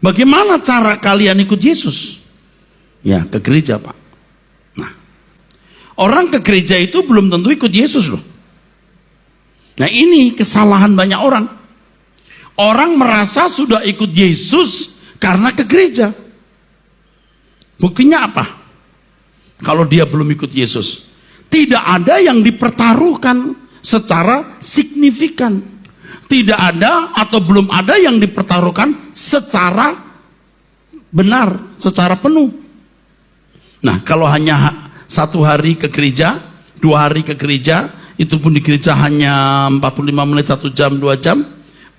Bagaimana cara kalian ikut Yesus? Ya, ke gereja, Pak. Nah, orang ke gereja itu belum tentu ikut Yesus loh. Nah, ini kesalahan banyak orang. Orang merasa sudah ikut Yesus karena ke gereja. Buktinya apa? Kalau dia belum ikut Yesus, tidak ada yang dipertaruhkan secara signifikan. Tidak ada atau belum ada yang dipertaruhkan secara benar, secara penuh. Nah, kalau hanya 1 hari ke gereja, 2 hari ke gereja, itu pun di gereja hanya 45 menit, 1 jam, 2 jam,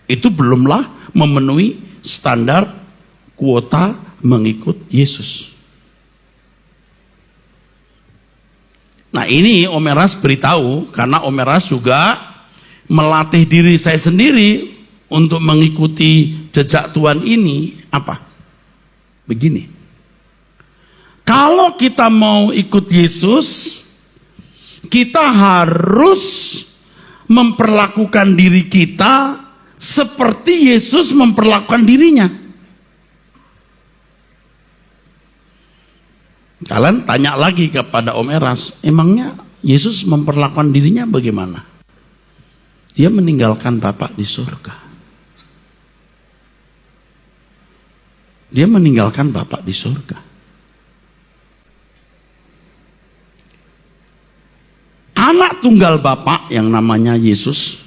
itu belumlah memenuhi standar kuota mengikut Yesus. Nah, ini Om Eras beritahu, karena Om Eras juga melatih diri saya sendiri untuk mengikuti jejak Tuhan ini. Apa? Begini, kalau kita mau ikut Yesus, kita harus memperlakukan diri kita seperti Yesus memperlakukan dirinya. Kalian tanya lagi kepada Om Eras, emangnya Yesus memperlakukan dirinya bagaimana? Dia meninggalkan Bapa di surga. Dia meninggalkan Bapa di surga. Anak tunggal Bapa yang namanya Yesus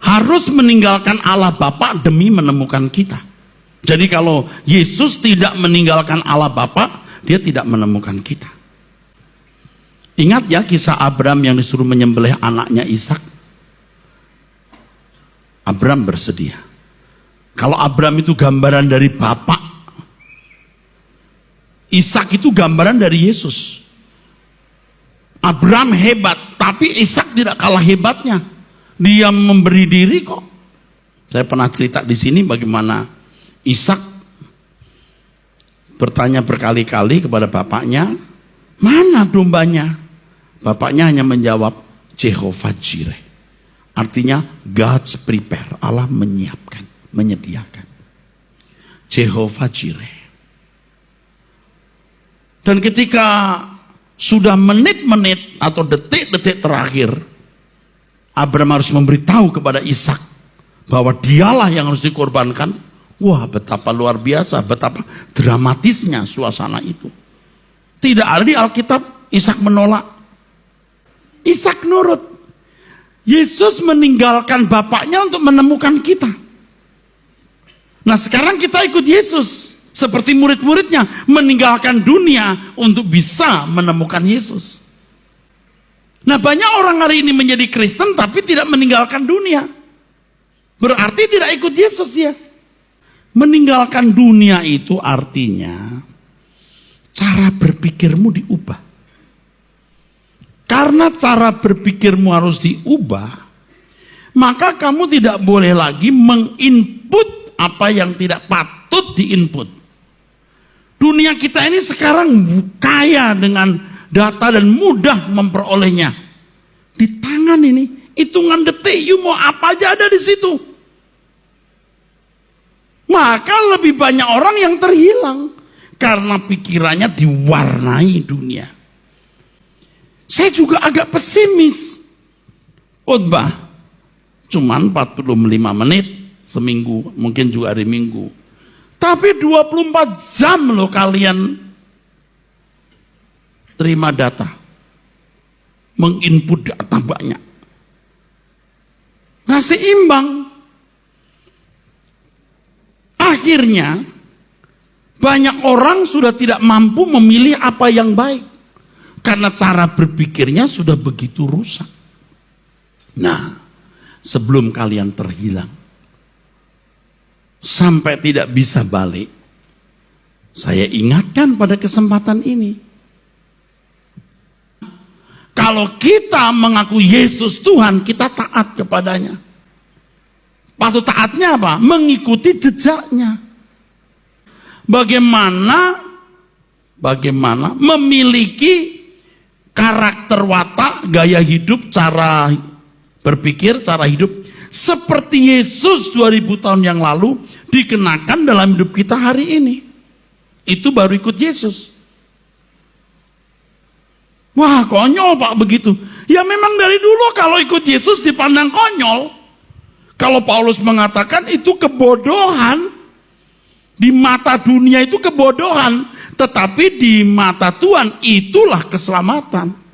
harus meninggalkan Allah Bapa demi menemukan kita. Jadi kalau Yesus tidak meninggalkan Allah Bapa, dia tidak menemukan kita. Ingat ya kisah Abraham yang disuruh menyembelih anaknya Ishak. Abraham bersedia. Kalau Abraham itu gambaran dari Bapak, Ishak itu gambaran dari Yesus. Abraham hebat, tapi Ishak tidak kalah hebatnya. Dia memberi diri kok. Saya pernah cerita di sini bagaimana Ishak bertanya berkali-kali kepada bapaknya, mana dombanya? Bapaknya hanya menjawab, Jehovah Jireh. Artinya God's prepare, Allah menyiapkan, menyediakan. Jehovah Jireh. Dan ketika sudah menit-menit atau detik-detik terakhir, Abraham harus memberitahu kepada Ishak bahwa dialah yang harus dikorbankan. Wah, betapa luar biasa, betapa dramatisnya suasana itu. Tidak ada di Alkitab Ishak menolak. Ishak nurut. Yesus meninggalkan bapaknya untuk menemukan kita. Nah, sekarang kita ikut Yesus seperti murid-muridnya, meninggalkan dunia untuk bisa menemukan Yesus. Nah, banyak orang hari ini menjadi Kristen tapi tidak meninggalkan dunia. Berarti tidak ikut Yesus ya. Meninggalkan dunia itu artinya cara berpikirmu diubah. Karena cara berpikirmu harus diubah, maka kamu tidak boleh lagi menginput apa yang tidak patut diinput. Dunia kita ini sekarang kaya dengan data dan mudah memperolehnya. Di tangan ini, hitungan detik, you mau apa aja ada di situ. Maka lebih banyak orang yang terhilang karena pikirannya diwarnai dunia. Saya juga agak pesimis. Khotbah cuman 45 menit seminggu, mungkin juga hari Minggu. Tapi 24 jam loh kalian terima data. Menginput data banyak. Nggak seimbang. Akhirnya banyak orang sudah tidak mampu memilih apa yang baik. Karena cara berpikirnya sudah begitu rusak. Nah, sebelum kalian terhilang, sampai tidak bisa balik, saya ingatkan pada kesempatan ini. Kalau kita mengaku Yesus Tuhan, kita taat kepadanya. Patut taatnya apa? Mengikuti jejaknya. Bagaimana memiliki karakter watak, gaya hidup, cara berpikir, cara hidup seperti Yesus 2000 tahun yang lalu dikenakan dalam hidup kita hari ini. Itu baru ikut Yesus. Wah, konyol Pak begitu. Ya memang dari dulu kalau ikut Yesus dipandang konyol. Kalau Paulus mengatakan itu kebodohan. Di mata dunia itu kebodohan. Tetapi di mata Tuhan itulah keselamatan.